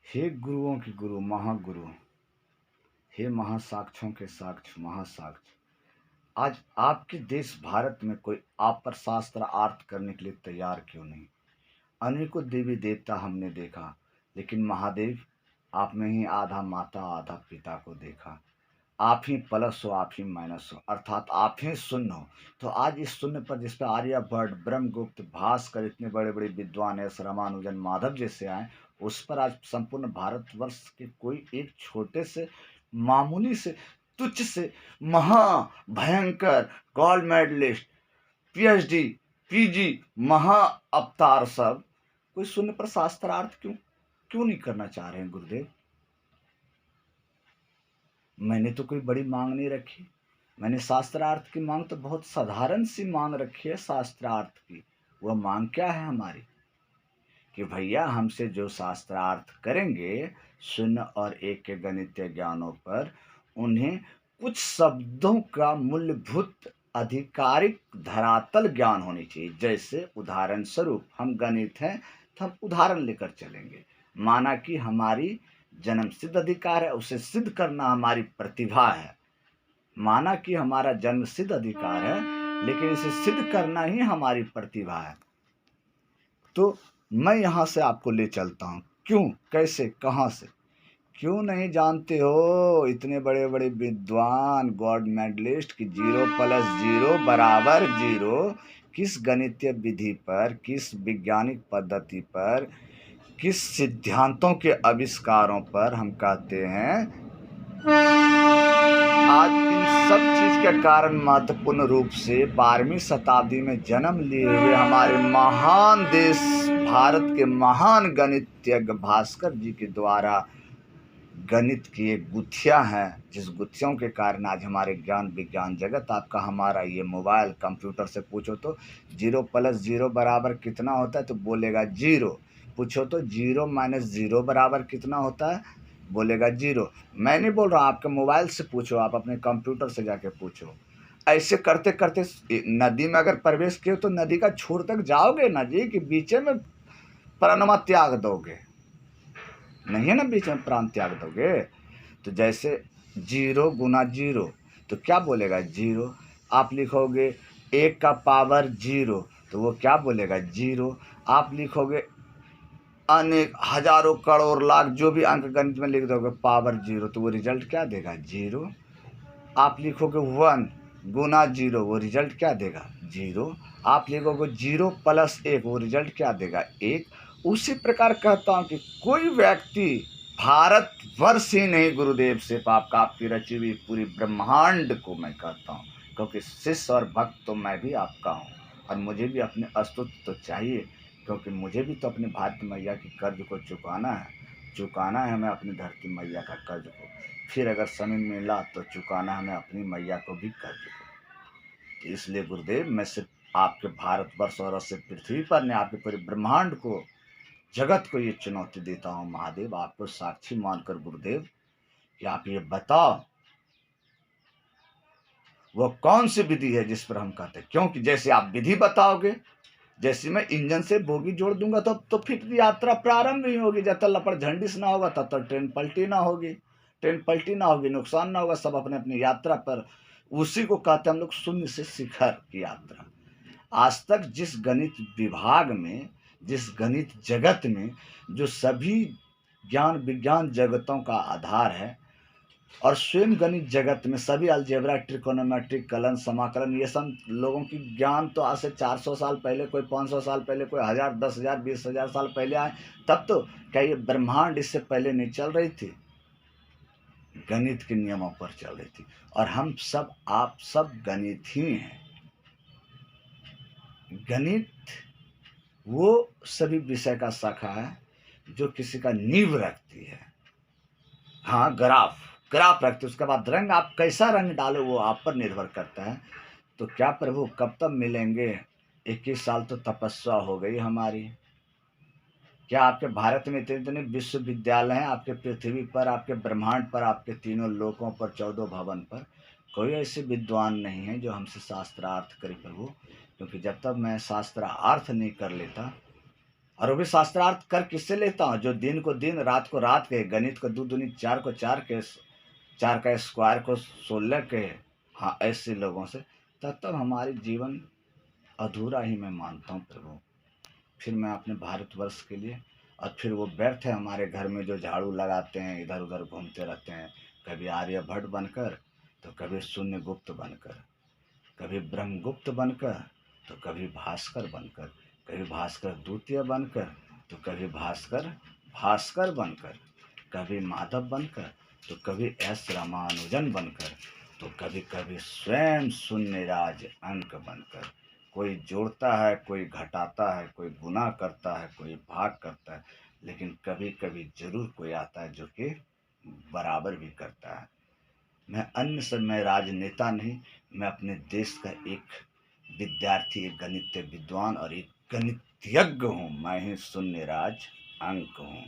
हे गुरुओं के गुरु महागुरु, हे महासाक्ष्यों के साक्ष्य महासाक्ष्य, आज आपके देश भारत में कोई आप पर शास्त्र अर्थ करने के लिए तैयार क्यों नहीं? अनेकों देवी देवता हमने देखा, लेकिन महादेव आप में ही आधा माता आधा पिता को देखा। आप ही प्लस हो, आप ही माइनस हो, अर्थात आप ही शून्य हो। तो आज इस शून्य पर जिस पर आर्यभट्ट, ब्रह्मगुप्त, भास्कर, इतने बड़े बड़े विद्वान है, रामानुजन, माधव जैसे आए, उस पर आज संपूर्ण भारतवर्ष के कोई एक छोटे से मामूली से तुच्छ से महा भयंकर गोल्ड मेडलिस्ट, पीएचडी, पीजी, महा अवतार सब कोई शून्य पर शास्त्रार्थ क्यों क्यों नहीं करना चाह रहे हैं गुरुदेव? मैंने तो कोई बड़ी मांग नहीं रखी। मैंने शास्त्रार्थ की मांग तो बहुत साधारण सी मांग रखी है। शास्त्रार्थ की वह मांग क्या है हमारी कि भैया हमसे जो शास्त्रार्थ करेंगे शून्य और एक के गणितीय ज्ञानों पर, उन्हें कुछ शब्दों का मूलभूत आधिकारिक धरातल ज्ञान होनी चाहिए। जैसे उदाहरण स्वरूप हम गणित हैं तो हम उदाहरण लेकर चलेंगे। माना कि हमारी जन्म सिद्ध अधिकार है, उसे सिद्ध करना हमारी प्रतिभा है। माना कि हमारा जन्म सिद्ध अधिकार है, लेकिन इसे सिद्ध करना ही हमारी प्रतिभा है। तो मैं यहाँ से आपको ले चलता हूँ। क्यों, कैसे, कहाँ से? क्यों नहीं जानते हो इतने बड़े बड़े विद्वान गोल्ड मेडलिस्ट की 0+0 = 0 किस गणितीय विधि पर, किस वैज्ञानिक पद्धति पर, किस सिद्धांतों के आविष्कारों पर हम कहते हैं आज इन सब चीज के कारण महत्वपूर्ण रूप से 12वीं शताब्दी में जन्म लिए हुए हमारे महान देश भारत के महान गणितज्ञ भास्कर जी के द्वारा गणित की एक गुत्थियां हैं, जिस गुत्थियों के कारण आज हमारे ज्ञान विज्ञान जगत, आपका हमारा ये मोबाइल कंप्यूटर से पूछो तो 0+0 कितना होता है तो बोलेगा 0। पूछो तो 0-0 कितना होता है, बोलेगा 0। मैं नहीं बोल रहा, आपके मोबाइल से पूछो, आप अपने कंप्यूटर से जाके पूछो। ऐसे करते करते नदी में अगर प्रवेश किए तो नदी का छोर तक जाओगे ना जी, कि बीचे में प्राणवा त्याग दोगे? नहीं है ना, बीच में प्राण त्याग दोगे। तो जैसे 0 × 0 तो क्या बोलेगा 0। आप लिखोगे 1 का पावर 0 तो वो क्या बोलेगा 0। आप लिखोगे अनेक हजारों करोड़ लाख जो भी अंक गणित में लिख दोगे पावर 0 तो वो रिजल्ट क्या देगा 0। आप लिखोगे 1 × 0 वो रिजल्ट क्या देगा 0। आप लिखोगे 0+1 वो रिजल्ट क्या देगा 1। उसी प्रकार कहता हूँ कि कोई व्यक्ति भारतवर्ष ही नहीं गुरुदेव से आपका आपकी रची हुई पूरी ब्रह्मांड को मैं कहता हूँ, क्योंकि शिष्य और भक्त तो मैं भी आपका हूँ और मुझे भी अपने अस्तित्व तो चाहिए, क्योंकि मुझे भी तो अपने भारत मैया की कर्ज को चुकाना है हमें अपनी धरती मैया का कर्ज को। फिर अगर समय मिला तो चुकाना हमें अपनी मैया को भी कर्ज को। इसलिए गुरुदेव मैं सिर्फ आपके भारतवर्ष और सिर्फ पृथ्वी पर नहीं, आपके पूरे ब्रह्मांड को, जगत को ये चुनौती देता हूँ महादेव, आपको साक्षी मानकर गुरुदेव कि आप ये बताओ वो कौन सी विधि है जिस पर हम कहते हैं। क्योंकि जैसे आप विधि बताओगे, जैसे मैं इंजन से बोगी जोड़ दूंगा तो फिर यात्रा प्रारंभ नहीं होगी। जब तक लपड़ झंडिस ना होगा तब तक ट्रेन पलटी ना होगी, नुकसान ना होगा, सब अपने अपनी यात्रा पर। उसी को कहते हैं हम लोग शून्य से शिखर की यात्रा। आज तक जिस गणित विभाग में, जिस गणित जगत में जो सभी ज्ञान विज्ञान जगतों का आधार है, और स्वयं गणित जगत में सभी अलजेब्रा, ट्रिकोनोमेट्रिक, कलन, समाकलन, ये सब लोगों की ज्ञान तो आज से 400 साल पहले, कोई 500 साल पहले, कोई 1000, 10,000, 20,000 साल पहले आए। तब तो क्या ये ब्रह्मांड इससे पहले नहीं चल रही थी? गणित के नियमों पर चल रही थी। और हम सब, आप सब गणित ही हैं। गणित वो सभी विषय का शाखा है जो किसी का नींव रखती है। हाँ, ग्राफ रखते, उसके बाद रंग आप कैसा रंग डालो वो आप पर निर्भर करता है। तो क्या प्रभु कब तक मिलेंगे? 21 साल तो तपस्या हो गई हमारी। क्या आपके भारत में इतने इतने विश्वविद्यालय हैं, आपके पृथ्वी पर, आपके ब्रह्मांड पर, आपके तीनों लोकों पर, 14 भवन पर कोई ऐसे विद्वान नहीं है जो हमसे शास्त्रार्थ करे प्रभु? क्योंकि जब तक मैं शास्त्रार्थ नहीं कर लेता और वो भी शास्त्रार्थ कर किससे लेता हूँ? जो दिन को दिन, रात को रात कहे, गणित को 2 दूनी 4 को 4 कहे, 4 का स्क्वायर को 16 कहे, हाँ, ऐसे लोगों से, तब हमारी जीवन अधूरा ही मैं मानता हूँ प्रभु। फिर मैं अपने भारतवर्ष के लिए, और फिर वो व्यर्थ है हमारे घर में जो झाड़ू लगाते हैं, इधर उधर घूमते रहते हैं, कभी आर्यभट्ट बनकर, तो कभी शून्यगुप्त बनकर, कभी ब्रह्मगुप्त बनकर, तो कभी भास्कर बनकर, कभी भास्कर द्वितीय बनकर, तो कभी भास्कर भास्कर बनकर, कभी माधव बनकर, तो कभी एस रामानुजन बनकर, तो कभी कभी स्वयं शून्यराज अंक बनकर। कोई जोड़ता है, कोई घटाता है, कोई गुना करता है, कोई भाग करता है, लेकिन कभी कभी जरूर कोई आता है जो कि बराबर भी करता है। मैं अन्य सब, मैं राजनेता नहीं, मैं अपने देश का एक विद्यार्थी, एक गणित विद्वान और एक गणितज्ञ हूँ। मैं ही शून्यराज अंक हूँ।